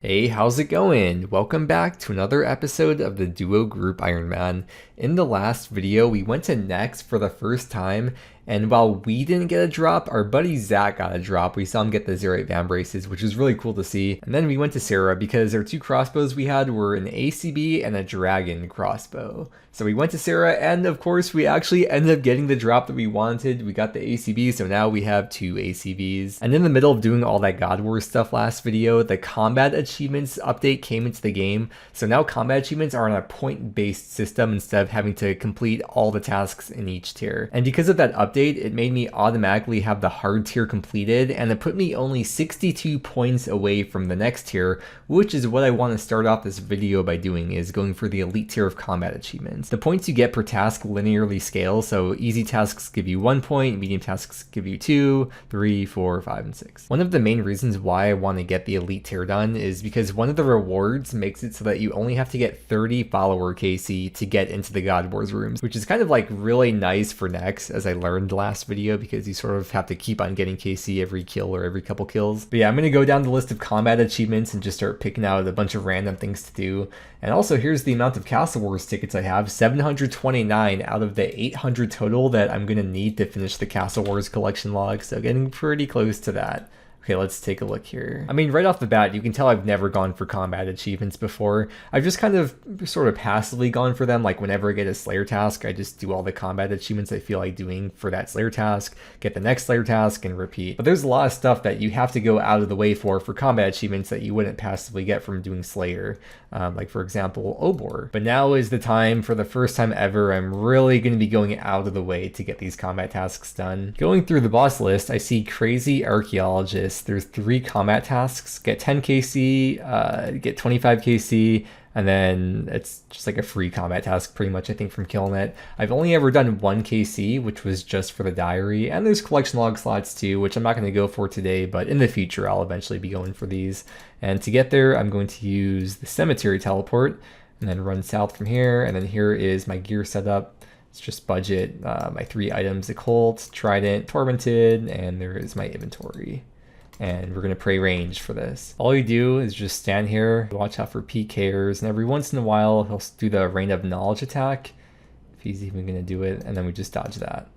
Hey, how's it going? Welcome back to another episode of the Duo Group Ironman. In the last video, we went to Next for the first time, and while we didn't get a drop, our buddy Zach got a drop. We saw him get the 0.8 Van braces, which was really cool to see. And then we went to Sire because our two crossbows we had were an ACB and a dragon crossbow. So we went to Sire, and of course, we actually ended up getting the drop that we wanted. We got the ACB, so now we have two ACBs. And in the middle of doing all that God Wars stuff last video, the combat achievements update came into the game. So now combat achievements are on a point-based system instead of having to complete all the tasks in each tier. And because of that update, it made me automatically have the hard tier completed, and it put me only 62 points away from the next tier, which is what I want to start off this video by doing, is going for the elite tier of combat achievements. The points you get per task linearly scale, so easy tasks give you 1 point, medium tasks give you 2, 3, 4, 5, and 6. One of the main reasons why I want to get the elite tier done is because one of the rewards makes it so that you only have to get 30 follower KC to get into the God Wars rooms, which is kind of like really nice for Next, as I learned last video, because you sort of have to keep on getting KC every kill or every couple kills. But yeah, I'm going to go down the list of combat achievements and just start picking out a bunch of random things to do. And also, here's the amount of Castle Wars tickets I have, 729 out of the 800 total that I'm going to need to finish the Castle Wars collection log, so getting pretty close to that. Okay, let's take a look here. I mean, right off the bat, you can tell I've never gone for combat achievements before. I've just kind of sort of passively gone for them. Like whenever I get a Slayer task, I just do all the combat achievements I feel like doing for that Slayer task, get the next Slayer task, and repeat. But there's a lot of stuff that you have to go out of the way for combat achievements that you wouldn't passively get from doing Slayer. Like for example, Obor. But now is the time, for the first time ever, I'm really going to be going out of the way to get these combat tasks done. Going through the boss list, I see Crazy Archaeologist. There's 3 combat tasks, get 10 KC, get 25 KC, and then it's just like a free combat task pretty much, I think, from killing it. I've only ever done 1 KC, which was just for the diary, and there's collection log slots too, which I'm not going to go for today, but in the future I'll eventually be going for these. And to get there, I'm going to use the cemetery teleport, and then run south from here, and then here is my gear setup. It's just budget, my 3 items, Occult, Trident, Tormented, and there is my inventory. And we're going to pray range for this. All you do is just stand here, watch out for PKers, and every once in a while he'll do the Rain of Knowledge attack, if he's even going to do it, and then we just dodge that.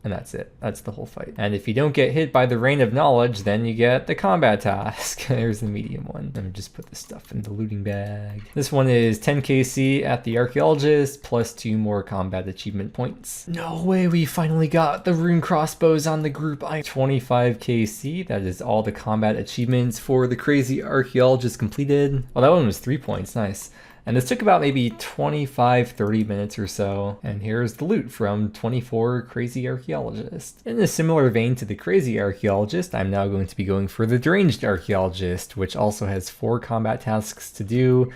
And that's it. That's the whole fight. And if you don't get hit by the Rain of Knowledge, then you get the combat task. There's the medium one. Let me just put this stuff in the looting bag. This one is 10 KC at the Archaeologist, plus 2 more combat achievement points. No way, we finally got the rune crossbows on the group. 25 KC, that is all the combat achievements for the Crazy Archaeologist completed. Oh, that one was 3 points, nice. And this took about maybe 25-30 minutes or so. And here's the loot from 24 Crazy Archaeologist. In a similar vein to the Crazy Archaeologist, I'm now going to be going for the Deranged Archaeologist, which also has 4 combat tasks to do.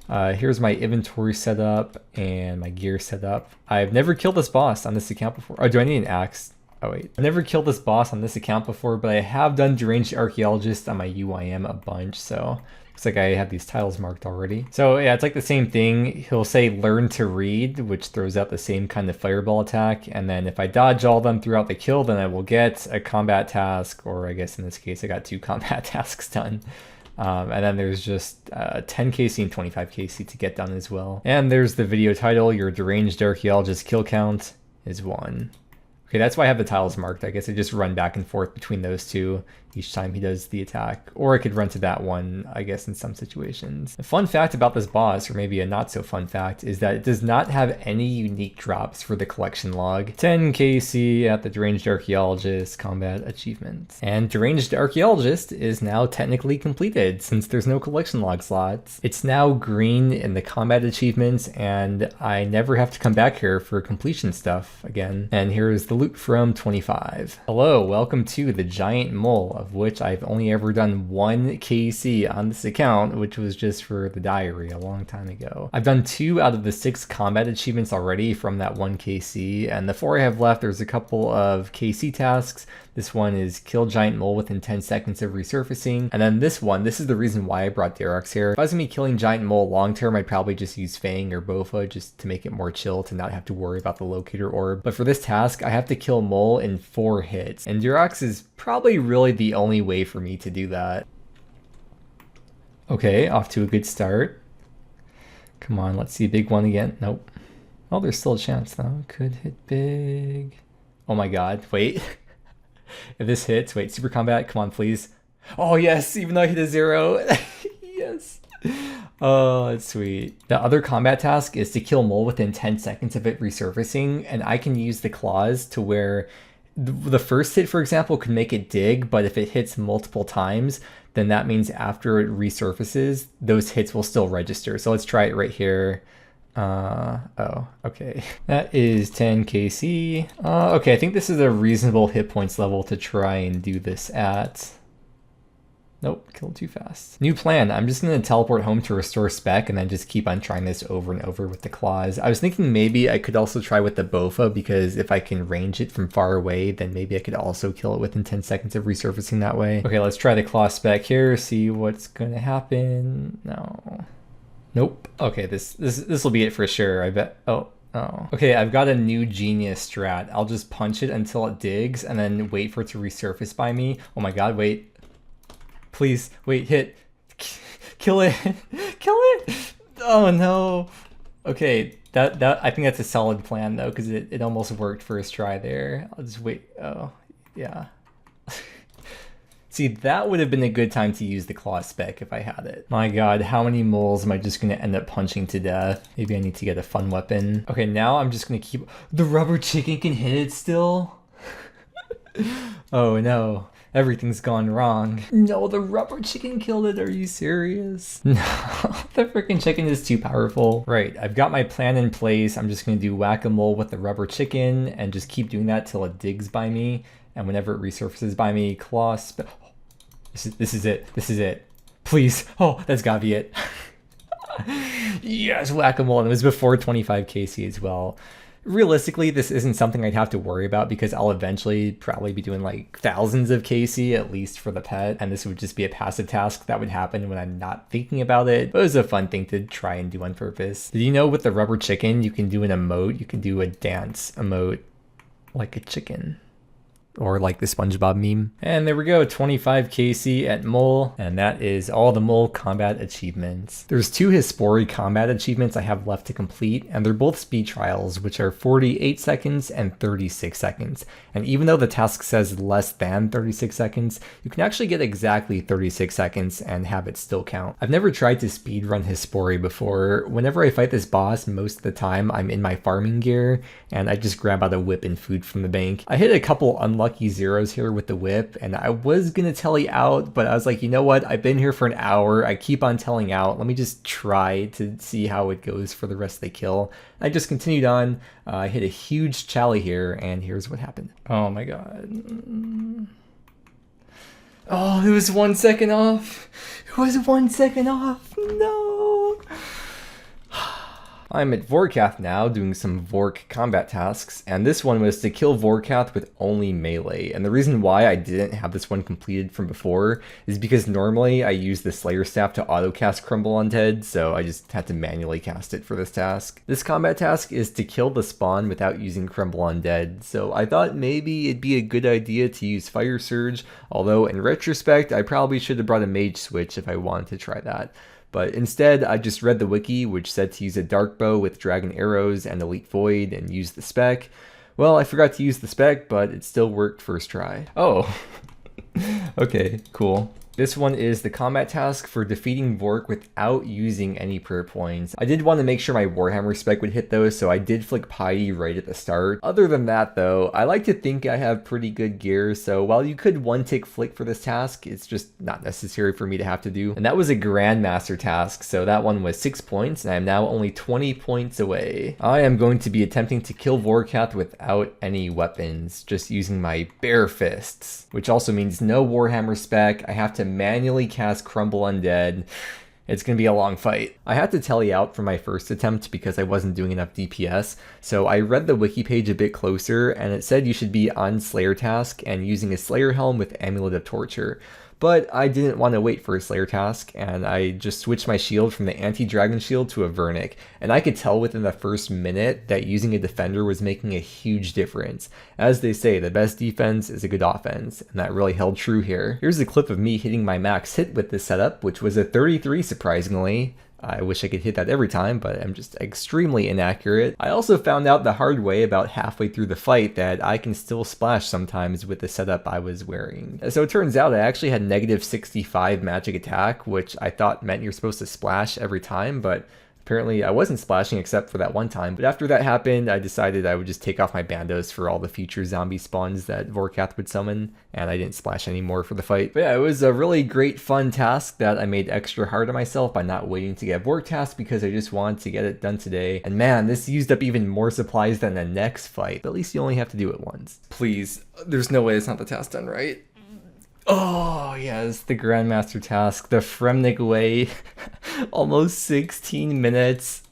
Here's my inventory setup and my gear setup. I've never killed this boss on this account before. Oh, do I need an axe? Oh wait, I've never killed this boss on this account before, but I have done Deranged Archaeologist on my UIM a bunch, so looks like I have these titles marked already. So yeah, it's like the same thing. He'll say learn to read, which throws out the same kind of fireball attack. And then if I dodge all them throughout the kill, then I will get a combat task, or I guess in this case, I got 2 combat tasks done. And then there's just 10 KC and 25 KC to get done as well. And there's the video title, your Deranged Archaeologist kill count is 1. Okay, that's why I have the tiles marked. I guess I just run back and forth between those 2 each time he does the attack. Or I could run to that one, I guess, in some situations. A fun fact about this boss, or maybe a not so fun fact, is that it does not have any unique drops for the collection log. 10 KC at the Deranged Archaeologist combat achievement. And Deranged Archaeologist is now technically completed since there's no collection log slots. It's now green in the combat achievements, and I never have to come back here for completion stuff again. And here's the loot from 25. Hello, welcome to the Giant Mole, of which I've only ever done 1 KC on this account, which was just for the diary a long time ago. I've done 2 out of the 6 combat achievements already from that 1 KC, and the 4 I have left, there's a couple of KC tasks. This one is kill giant mole within 10 seconds of resurfacing. And then this one, this is the reason why I brought Derox here. If I was gonna be killing giant mole long term, I'd probably just use Fang or Bofa just to make it more chill to not have to worry about the locator orb. But for this task, I have to kill mole in 4 hits. And Derox is probably really the only way for me to do that. Okay, off to a good start. Come on, let's see a big one again. Nope. Oh, there's still a chance though. Could hit big. Oh my god, wait. If this hits, wait, super combat, come on, please. Oh yes, even though I hit a 0. Yes. Oh, that's sweet. The other combat task is to kill mole within 10 seconds of it resurfacing, and I can use the claws to where the first hit, for example, could make it dig, but if it hits multiple times, then that means after it resurfaces, those hits will still register. So let's try it right here. Oh, okay. That is 10 KC. Okay, I think this is a reasonable hit points level to try and do this at. Nope, killed too fast. New plan. I'm just going to teleport home to restore spec and then just keep on trying this over and over with the claws. I was thinking maybe I could also try with the Bofa, because if I can range it from far away, then maybe I could also kill it within 10 seconds of resurfacing that way. Okay, let's try the claw spec here, see what's going to happen. No. Nope. Okay, this will be it for sure, I bet. Oh. Okay, I've got a new genius strat. I'll just punch it until it digs and then wait for it to resurface by me. Oh my god, wait. Please, wait, hit. Kill it. Kill it. Oh no. Okay, that I think that's a solid plan though, because it almost worked first try there. I'll just wait. Oh, yeah. See, that would have been a good time to use the claw spec if I had it. My god, how many moles am I just going to end up punching to death? Maybe I need to get a fun weapon. Okay, now I'm just going to keep... The rubber chicken can hit it still? Oh no. Everything's gone wrong. No, the rubber chicken killed it. Are you serious? No, the freaking chicken is too powerful. Right, I've got my plan in place. I'm just going to do whack-a-mole with the rubber chicken and just keep doing that till it digs by me. And whenever it resurfaces by me, claw spec... This is it. This is it. Please. Oh, that's gotta be it. Yes, whack-a-mole. And it was before 25 KC as well. Realistically, this isn't something I'd have to worry about because I'll eventually probably be doing like thousands of KC, at least for the pet. And this would just be a passive task that would happen when I'm not thinking about it. But it was a fun thing to try and do on purpose. Did you know with the rubber chicken, you can do an emote? You can do a dance emote like a chicken. Or like the SpongeBob meme. And there we go, 25 KC at mole, and that is all the mole combat achievements. There's 2 Hispori combat achievements I have left to complete, and they're both speed trials, which are 48 seconds and 36 seconds. And even though the task says less than 36 seconds, you can actually get exactly 36 seconds and have it still count. I've never tried to speedrun Hispori before. Whenever I fight this boss, most of the time I'm in my farming gear, and I just grab out a whip and food from the bank. I hit a couple unlucky zeros here with the whip, and I was gonna telly out, but I was like, you know what, I've been here for an hour, I keep on telling out, let me just try to see how it goes for the rest of the kill. I just continued on. I hit a huge chally here, and here's what happened. Oh my god. Oh, it was 1 second off. It was 1 second off. No. I'm at Vorkath now, doing some Vork combat tasks, and this one was to kill Vorkath with only melee. And the reason why I didn't have this one completed from before is because normally I use the Slayer Staff to auto-cast Crumble Undead, so I just had to manually cast it for this task. This combat task is to kill the spawn without using Crumble Undead, so I thought maybe it'd be a good idea to use Fire Surge, although in retrospect I probably should have brought a Mage Switch if I wanted to try that. But instead, I just read the wiki, which said to use a dark bow with dragon arrows and elite void and use the spec. Well, I forgot to use the spec, but it still worked first try. Oh, okay, cool. This one is the combat task for defeating Vork without using any prayer points. I did want to make sure my Warhammer spec would hit those, so I did flick Piety right at the start. Other than that though, I like to think I have pretty good gear, so while you could one-tick flick for this task, it's just not necessary for me to have to do. And that was a Grandmaster task, so that one was 6 points, and I am now only 20 points away. I am going to be attempting to kill Vorkath without any weapons, just using my bare fists, which also means no Warhammer spec. I have to manually cast Crumble Undead. It's gonna be a long fight. I had to telly out for my first attempt because I wasn't doing enough DPS, so I read the wiki page a bit closer, and it said you should be on Slayer task and using a Slayer Helm with Amulet of Torture. But I didn't want to wait for a Slayer task, and I just switched my shield from the anti-dragon shield to a Vernic, and I could tell within the first minute that using a defender was making a huge difference. As they say, the best defense is a good offense, and that really held true here. Here's a clip of me hitting my max hit with this setup, which was a 33 surprisingly. I wish I could hit that every time, but I'm just extremely inaccurate. I also found out the hard way about halfway through the fight that I can still splash sometimes with the setup I was wearing. So it turns out I actually had negative 65 magic attack, which I thought meant you're supposed to splash every time, but apparently I wasn't splashing except for that one time. But after that happened, I decided I would just take off my bandos for all the future zombie spawns that Vorkath would summon, and I didn't splash anymore for the fight. But yeah, it was a really great fun task that I made extra hard on myself by not waiting to get Vorkath because I just wanted to get it done today. And man, this used up even more supplies than the next fight, but at least you only have to do it once. Please, there's no way it's not the task done, right? Oh, yes, the Grandmaster task, the Fremnik way, almost 16 minutes.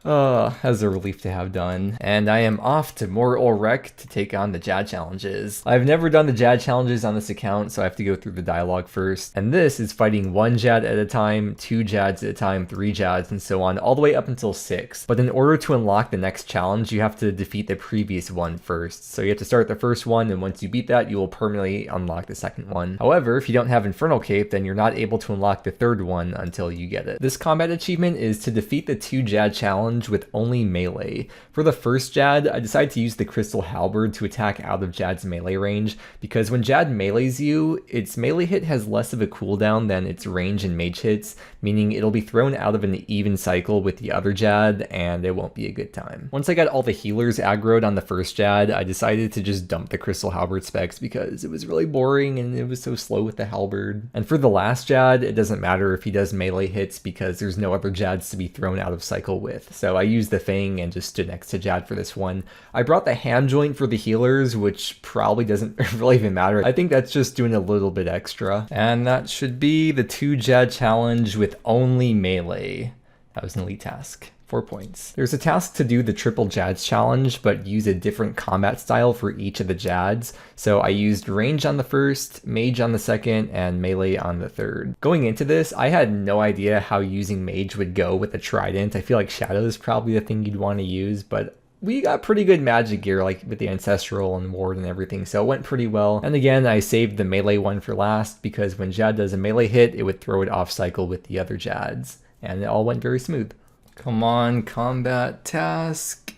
That's a relief to have done. And I am off to more Ulrek to take on the Jad challenges. I've never done the Jad challenges on this account, so I have to go through the dialogue first. And this is fighting 1 Jad at a time, 2 Jads at a time, 3 Jads, and so on, all the way up until 6. But in order to unlock the next challenge, you have to defeat the previous one first. So you have to start the first one, and once you beat that, you will permanently unlock the second one. However, if you don't have Infernal Cape, then you're not able to unlock the third one until you get it. This combat achievement is to defeat the 2 Jad challenge with only melee. For the first Jad, I decided to use the Crystal Halberd to attack out of Jad's melee range, because when Jad melees you, its melee hit has less of a cooldown than its range and mage hits, meaning it'll be thrown out of an even cycle with the other Jad, and it won't be a good time. Once I got all the healers aggroed on the first Jad, I decided to just dump the Crystal Halberd specs because it was really boring and it was so slow with the Halberd. And for the last Jad, it doesn't matter if he does melee hits because there's no other Jads to be thrown out of cycle with. So I used the Fang and just stood next to Jad for this one. I brought the hand joint for the healers, which probably doesn't really even matter. I think that's just doing a little bit extra. And that should be the 2 Jad challenge with only melee. That was an elite task. 4 points. There's a task to do the triple Jads challenge, but use a different combat style for each of the Jads. So I used range on the first, mage on the second, and melee on the third. Going into this, I had no idea how using mage would go with a trident. I feel like shadow is probably the thing you'd want to use, but we got pretty good magic gear, like with the ancestral and ward and everything, so it went pretty well. And again, I saved the melee one for last because when Jad does a melee hit, it would throw it off cycle with the other Jads, and it all went very smooth. Come on, combat task.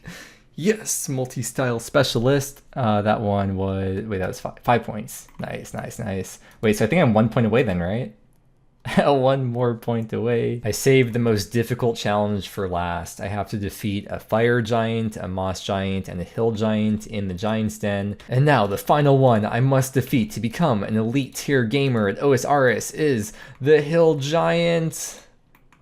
Yes, multi-style specialist. That one was, wait, that was 5 points. Nice, nice, nice. Wait, so I think I'm 1 point away then, right? 1 more point away. I saved the most difficult challenge for last. I have to defeat a fire giant, a moss giant, and a hill giant in the Giant's Den. And now the final one I must defeat to become an elite tier gamer at OSRS is the hill giant.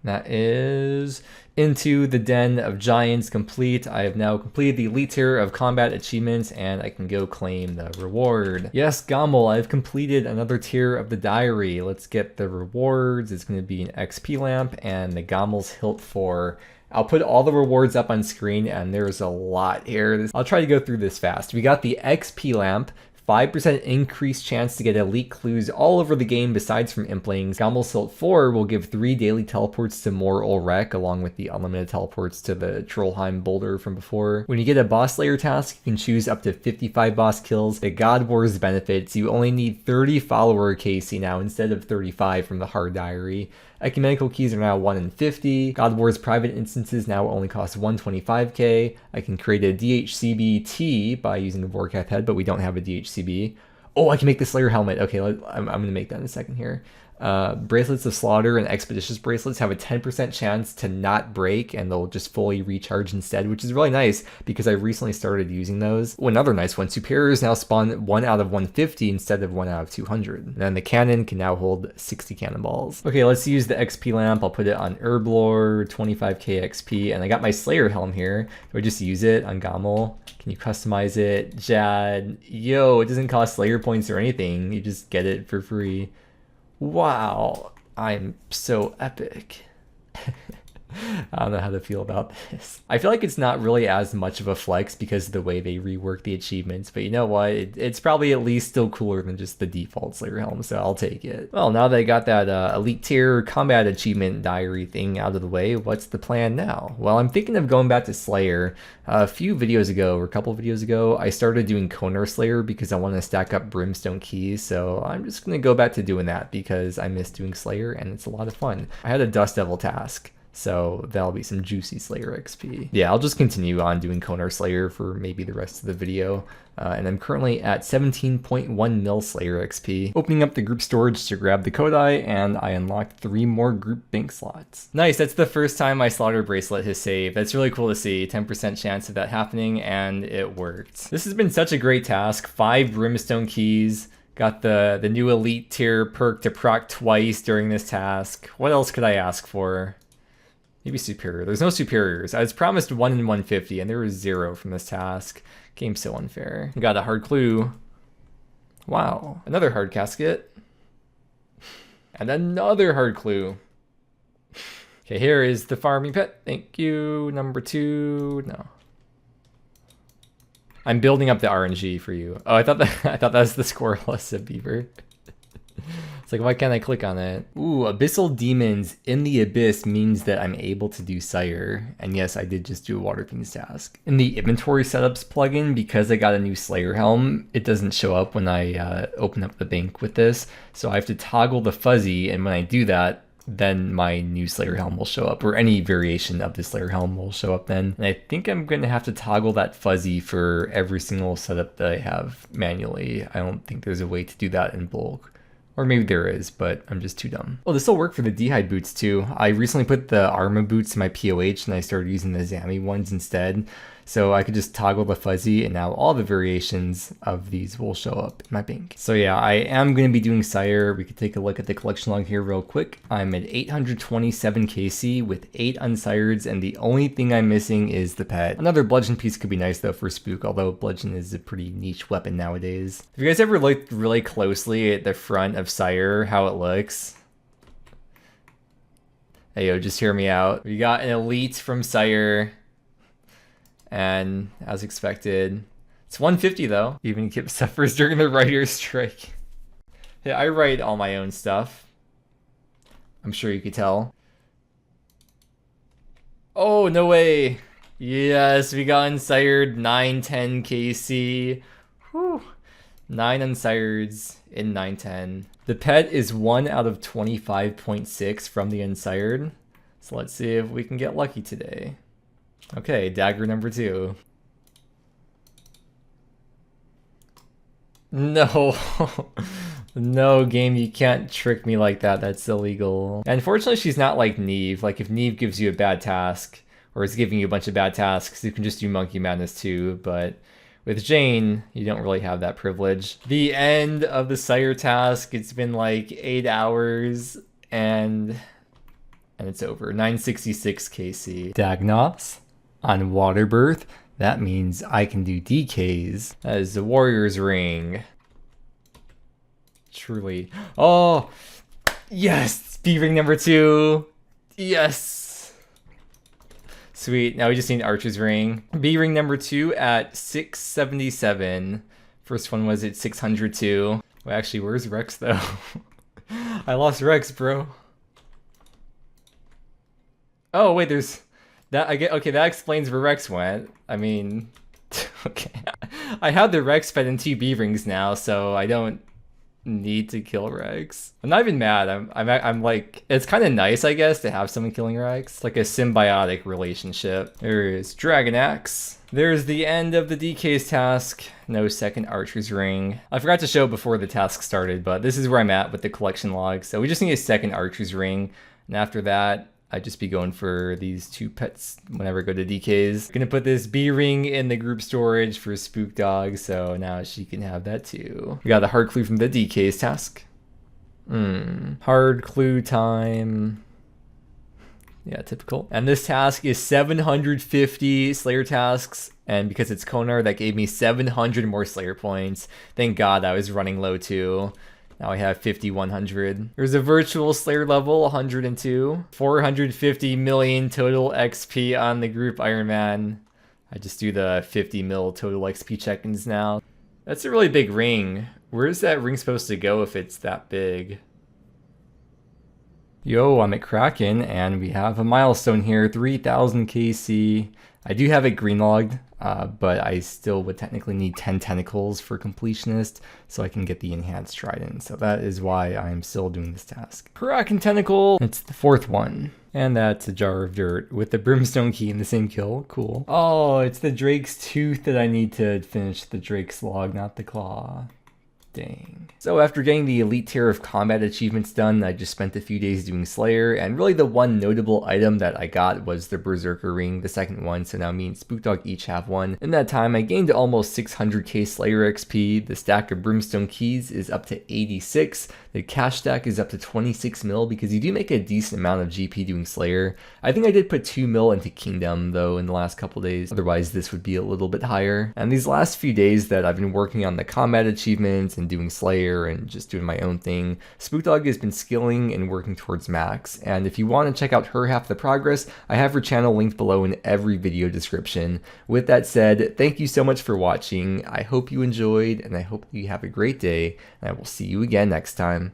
That is Into the Den of Giants complete. I have now completed the elite tier of combat achievements and I can go claim the reward. Yes, Gommel, I've completed another tier of the diary. Let's get the rewards. It's going to be an XP lamp and the Gommel's Hilt 4. I'll put all the rewards up on screen and there's a lot here. I'll try to go through this fast. We got the XP lamp. 5% increased chance to get elite clues all over the game besides from Implings. Gommel's Hilt 4 will give 3 daily teleports to more Ulrek along with the unlimited teleports to the Trollheim boulder from before. When you get a boss slayer task, you can choose up to 55 boss kills. The God Wars benefits, you only need 30 follower KC now instead of 35 from the hard diary. Ecumenical keys are now 1 in 50. God Wars private instances now only cost 125k. I can create a DHCB-T by using the Vorkath head, but we don't have a DHCB. Oh, I can make the Slayer helmet. Okay, I'm going to make that in a second here. Bracelets of Slaughter and Expeditious bracelets have a 10% chance to not break and they'll just fully recharge instead, which is really nice because I recently started using those. Oh, another nice one. Superiors now spawn 1 out of 150 instead of 1 out of 200. And then the cannon can now hold 60 cannonballs. Okay, let's use the XP lamp. I'll put it on Herblore, 25k XP, and I got my Slayer helm here. Do I just use it on Gommel? Can you customize it? Jad, yo, it doesn't cost Slayer points or anything. You just get it for free. Wow, I'm so epic. I don't know how to feel about this. I feel like it's not really as much of a flex because of the way they rework the achievements, but you know what? It's probably at least still cooler than just the default Slayer Helm, so I'll take it. Well, now that I got that elite tier combat achievement diary thing out of the way, what's the plan now? Well, I'm thinking of going back to Slayer. A few videos ago, or a couple of videos ago, I started doing Konar Slayer because I want to stack up Brimstone keys, so I'm just going to go back to doing that because I miss doing Slayer and it's a lot of fun. I had a Dust Devil task, so that'll be some juicy Slayer XP. Yeah, I'll just continue on doing Konar Slayer for maybe the rest of the video. And I'm currently at 17.1 mil Slayer XP. Opening up the group storage to grab the Kodai, and I unlocked 3 more group bank slots. Nice, that's the first time my Slaughter Bracelet has saved. That's really cool to see. 10% chance of that happening, and it worked. This has been such a great task. 5 Brimstone keys. Got the new elite tier perk to proc twice during this task. What else could I ask for? Maybe superior. There's no superiors. I was promised 1 in 150 and there was 0 from this task. Game's so unfair. Got a hard clue. Wow. Another hard casket. And another hard clue. Okay, here is the farming pet. Thank you. Number 2. No. I'm building up the RNG for you. Oh, I thought that was the squirrel beaver. It's like, why can't I click on it? Ooh, Abyssal Demons in the Abyss means that I'm able to do Sire. And yes, I did just do a Water Fiends task. In the Inventory Setups plugin, because I got a new Slayer Helm, it doesn't show up when I open up the bank with this. So I have to toggle the fuzzy, and when I do that, then my new Slayer Helm will show up, or any variation of the Slayer Helm will show up then. And I think I'm going to have to toggle that fuzzy for every single setup that I have manually. I don't think there's a way to do that in bulk. Or maybe there is, but I'm just too dumb. Oh, this will work for the D'hide boots too. I recently put the Arma boots in my POH and I started using the Zami ones instead. So I could just toggle the fuzzy and now all the variations of these will show up in my bank. So yeah, I am going to be doing Sire. We could take a look at the collection log here real quick. I'm at 827 KC with 8 unsireds, and the only thing I'm missing is the pet. Another bludgeon piece could be nice though for Spook, although bludgeon is a pretty niche weapon nowadays. If you guys ever looked really closely at the front of Sire, how it looks, hey yo, just hear me out. We got an elite from Sire. And as expected, it's 150 though. Even Kip suffers during the writer's strike. Yeah, I write all my own stuff. I'm sure you could tell. Oh, no way. Yes, we got unsired 910 KC. Whew. 9 unsireds in 910. The pet is 1 out of 25.6 from the unsired. So let's see if we can get lucky today. Okay, dagger number 2. No. No, game, you can't trick me like that. That's illegal. And unfortunately, she's not like Neve. Like, if Neve gives you a bad task, or is giving you a bunch of bad tasks, you can just do Monkey Madness too. But with Jane, you don't really have that privilege. The end of the Sire task, it's been like 8 hours, and it's over. 966 KC. Dagnoths on Water Birth. That means I can do DKs. That is the Warrior's Ring. Truly. Oh, yes! B-Ring number 2. Yes! Sweet. Now we just need Archer's Ring. B-Ring number 2 at 677. First one was at 602. Well, actually, where's Rex, though? I lost Rex, bro. Oh, wait, there's... That I get. Okay, that explains where Rex went. I mean, okay. I have the Rex pet and 2 B-Rings now, so I don't need to kill Rex. I'm not even mad. I'm like, it's kind of nice, I guess, to have someone killing Rex. It's like a symbiotic relationship. There is Dragon Axe. There's the end of the DK's task. No second Archer's Ring. I forgot to show before the task started, but this is where I'm at with the collection log. So we just need a second Archer's Ring, and after that, I'd just be going for these 2 pets whenever I go to DK's. Gonna put this B-Ring in the group storage for Spook Dog, so now she can have that too. We got a hard clue from the DK's task. Hard clue time. Yeah, typical. And this task is 750 Slayer tasks, and because it's Konar, that gave me 700 more Slayer points. Thank God I was running low too. Now I have 5100. There's a virtual Slayer level, 102. 450 million total XP on the group Ironman. I just do the 50 mil total XP check-ins now. That's a really big ring. Where's that ring supposed to go if it's that big? Yo, I'm at Kraken, and we have a milestone here, 3000 KC. I do have it green logged, but I still would technically need 10 tentacles for completionist, so I can get the enhanced trident. So that is why I'm still doing this task. Kraken tentacle, it's the 4th one. And that's a jar of dirt with the brimstone key in the same kill. Cool. Oh, it's the Drake's tooth that I need to finish the Drake's log, not the claw. Dang. So after getting the Elite Tier of Combat achievements done, I just spent a few days doing Slayer, and really the one notable item that I got was the Berserker Ring, the second one, so now me and Spookdog each have one. In that time, I gained almost 600k Slayer XP, the stack of Brimstone Keys is up to 86, the cash stack is up to 26 mil because you do make a decent amount of GP doing Slayer. I think I did put 2 mil into Kingdom though in the last couple days, otherwise this would be a little bit higher. And these last few days that I've been working on the combat achievements and doing Slayer and just doing my own thing, Spookdog has been skilling and working towards max, and if you want to check out her half the progress, I have her channel linked below in every video description. With that said, thank you so much for watching, I hope you enjoyed, and I hope you have a great day, and I will see you again next time.